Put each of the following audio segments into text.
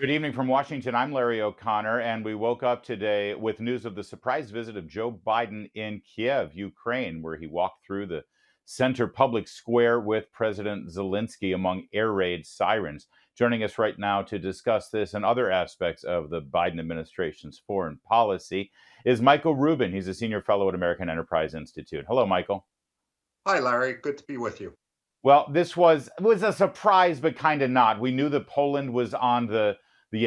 Good evening from Washington. I'm Larry O'Connor, and we woke up today with news of the surprise visit of Joe Biden in Kiev, Ukraine, where he walked through the center public square with President Zelensky among air raid sirens. Joining us right now to discuss this and other aspects of the Biden administration's foreign policy is Michael Rubin. He's a senior fellow at American Enterprise Institute. Hello, Michael. Hi, Larry. Good to be with you. Well, this was a surprise, but kind of not. We knew that Poland was on the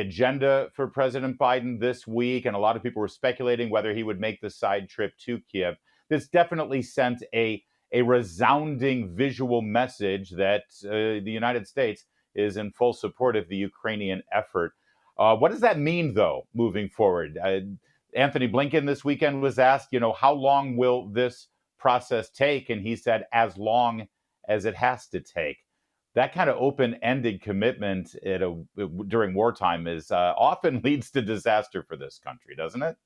agenda for President Biden this week, and a lot of people were speculating whether he would make the side trip to Kiev. This definitely sent a resounding visual message that the United States is in full support of the Ukrainian effort. What does that mean, though, moving forward? Anthony Blinken this weekend was asked, how long will this process take? And he said, as long as it has to take. That kind of open-ended commitment during wartime is often leads to disaster for this country, doesn't it?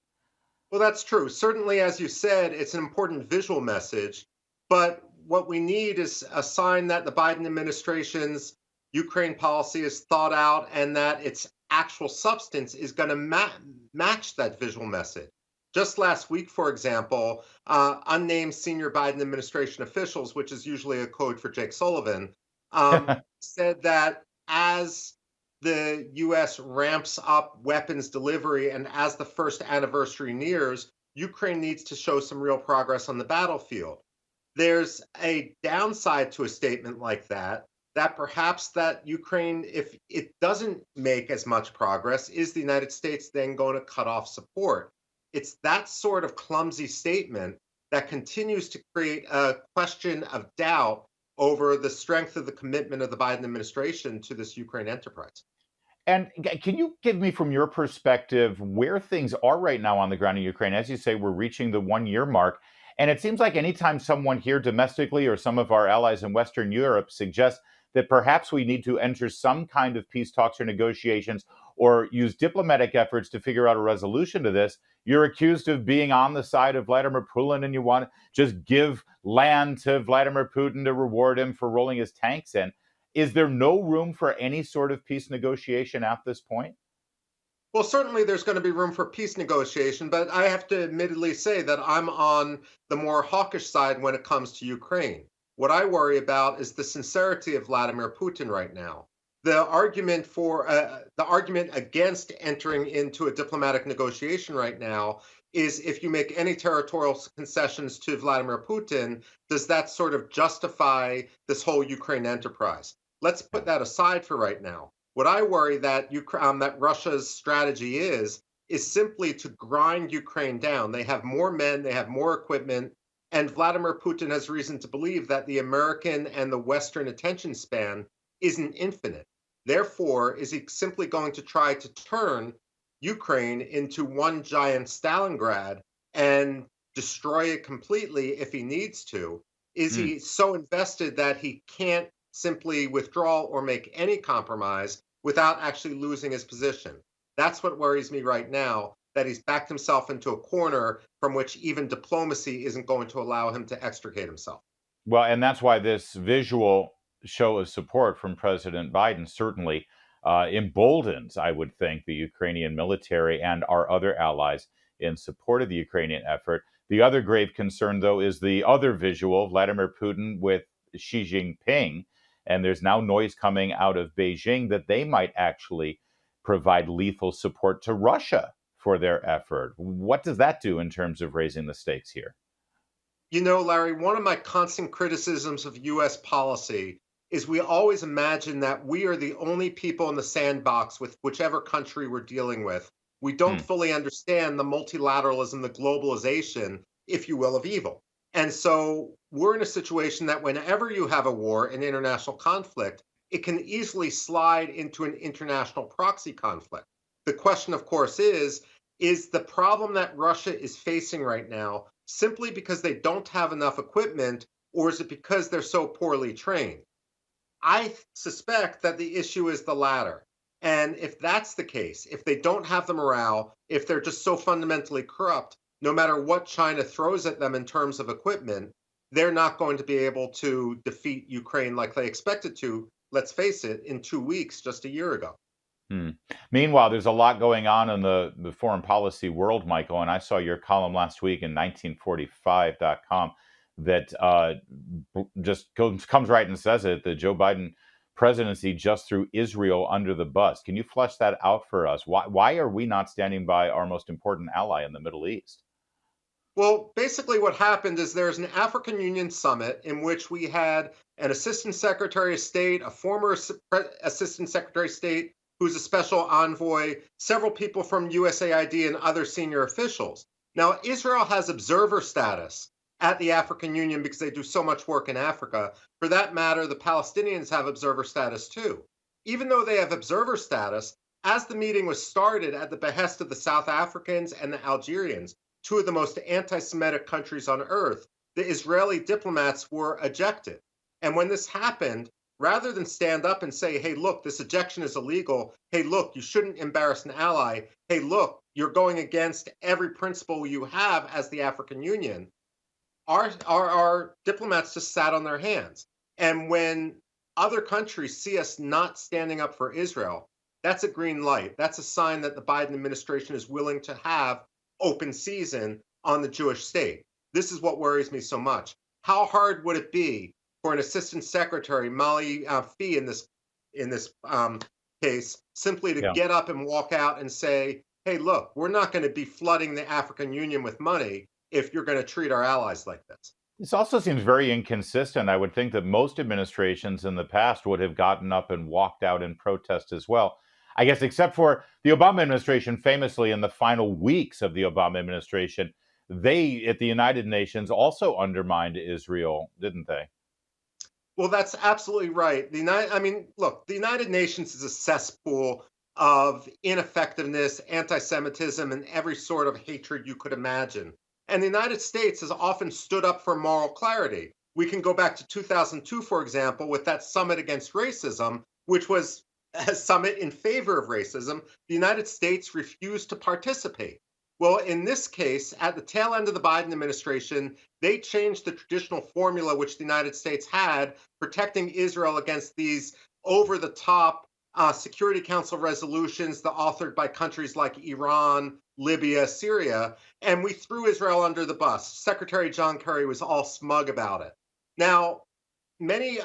Well, that's true. Certainly, as you said, it's an important visual message. But what we need is a sign that the Biden administration's Ukraine policy is thought out and that its actual substance is going to match that visual message. Just last week, for example, unnamed senior Biden administration officials, which is usually a code for Jake Sullivan, said that as the U.S. ramps up weapons delivery and as the first anniversary nears, Ukraine needs to show some real progress on the battlefield. There's a downside to a statement like that, that perhaps that Ukraine, if it doesn't make as much progress, is the United States then going to cut off support? It's that sort of clumsy statement that continues to create a question of doubt over the strength of the commitment of the Biden administration to this Ukraine enterprise. And can you give me, from your perspective, where things are right now on the ground in Ukraine? As you say, we're reaching the 1 year mark. And it seems like anytime someone here domestically or some of our allies in Western Europe suggests that perhaps we need to enter some kind of peace talks or negotiations or use diplomatic efforts to figure out a resolution to this, you're accused of being on the side of Vladimir Putin and you want to just give land to Vladimir Putin to reward him for rolling his tanks in. Is there no room for any sort of peace negotiation at this point? Well, certainly there's going to be room for peace negotiation, but I have to admittedly say that I'm on the more hawkish side when it comes to Ukraine. What I worry about is the sincerity of Vladimir Putin right now. The argument against entering into a diplomatic negotiation right now is if you make any territorial concessions to Vladimir Putin, does that sort of justify this whole Ukraine enterprise? Let's put that aside for right now. What I worry that Russia's strategy is simply to grind Ukraine down. They have more men, they have more equipment, and Vladimir Putin has reason to believe that the American and the Western attention span isn't infinite. Therefore, is he simply going to try to turn Ukraine into one giant Stalingrad and destroy it completely if he needs to? Is Hmm. he so invested that he can't simply withdraw or make any compromise without actually losing his position? That's what worries me right now, that he's backed himself into a corner from which even diplomacy isn't going to allow him to extricate himself. Well, and that's why this visual show of support from President Biden certainly emboldens, I would think, the Ukrainian military and our other allies in support of the Ukrainian effort. The other grave concern, though, is the other visual, Vladimir Putin with Xi Jinping. And there's now noise coming out of Beijing that they might actually provide lethal support to Russia for their effort. What does that do in terms of raising the stakes here? You know, Larry, one of my constant criticisms of US policy is we always imagine that we are the only people in the sandbox with whichever country we're dealing with. We don't Hmm. fully understand the multilateralism, the globalization, if you will, of evil. And so we're in a situation that whenever you have a war, an international conflict, it can easily slide into an international proxy conflict. The question, of course, is the problem that Russia is facing right now simply because they don't have enough equipment, or is it because they're so poorly trained? I suspect that the issue is the latter. And if that's the case, if they don't have the morale, if they're just so fundamentally corrupt, no matter what China throws at them in terms of equipment, they're not going to be able to defeat Ukraine like they expected to, let's face it, in 2 weeks just a year ago. Hmm. Meanwhile, there's a lot going on in the foreign policy world, Michael, and I saw your column last week in 1945.com that just comes right and says it. The Joe Biden presidency just threw Israel under the bus. Can you flesh that out for us? Why are we not standing by our most important ally in the Middle East? Well, basically, what happened is there's an African Union summit in which we had an assistant secretary of state, a former assistant secretary of state who's a special envoy, several people from USAID, and other senior officials. Now, Israel has observer status at the African Union because they do so much work in Africa. For that matter, the Palestinians have observer status too. Even though they have observer status, as the meeting was started at the behest of the South Africans and the Algerians, two of the most anti Semitic countries on earth, the Israeli diplomats were ejected. And when this happened, rather than stand up and say, hey, look, this ejection is illegal. Hey, look, you shouldn't embarrass an ally. Hey, look, you're going against every principle you have as the African Union. Our diplomats just sat on their hands. And when other countries see us not standing up for Israel, that's a green light. That's a sign that the Biden administration is willing to have open season on the Jewish state. This is what worries me so much. How hard would it be for an assistant secretary, Mali Fee, in this case, simply to Yeah. get up and walk out and say, "Hey, look, we're not going to be flooding the African Union with money if you're going to treat our allies like this." This also seems very inconsistent. I would think that most administrations in the past would have gotten up and walked out in protest as well. I guess, except for the Obama administration, famously in the final weeks of the Obama administration, they at the United Nations also undermined Israel, didn't they? Well, that's absolutely right. Look, the United Nations is a cesspool of ineffectiveness, anti-Semitism, and every sort of hatred you could imagine. And the United States has often stood up for moral clarity. We can go back to 2002, for example, with that summit against racism, which was a summit in favor of racism. The United States refused to participate. Well, in this case, at the tail end of the Biden administration, they changed the traditional formula which the United States had, protecting Israel against these over the top Security Council resolutions, authored by countries like Iran, Libya, Syria, and we threw Israel under the bus. Secretary John Kerry was all smug about it. Now, many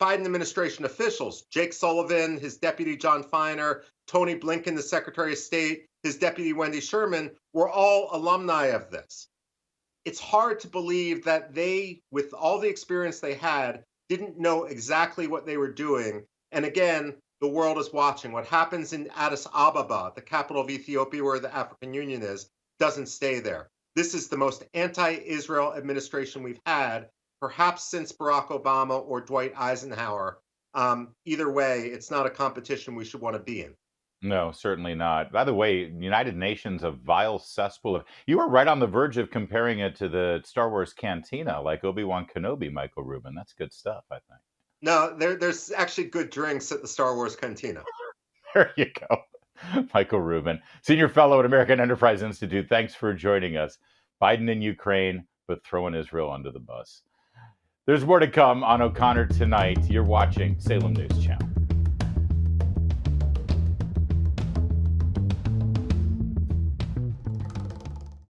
Biden administration officials, Jake Sullivan, his deputy John Feiner, Tony Blinken, the Secretary of State, his deputy Wendy Sherman, were all alumni of this. It's hard to believe that they, with all the experience they had, didn't know exactly what they were doing. And again, the world is watching. What happens in Addis Ababa, the capital of Ethiopia where the African Union is, doesn't stay there. This is the most anti-Israel administration we've had, perhaps since Barack Obama or Dwight Eisenhower. Either way, it's not a competition we should want to be in. No, certainly not. By the way, United Nations, a vile cesspool of. You were right on the verge of comparing it to the Star Wars cantina, like Obi-Wan Kenobi, Michael Rubin. That's good stuff, I think. No, there's actually good drinks at the Star Wars cantina. There you go. Michael Rubin, Senior Fellow at American Enterprise Institute. Thanks for joining us. Biden in Ukraine, but throwing Israel under the bus. There's more to come on O'Connor tonight. You're watching Salem News Channel.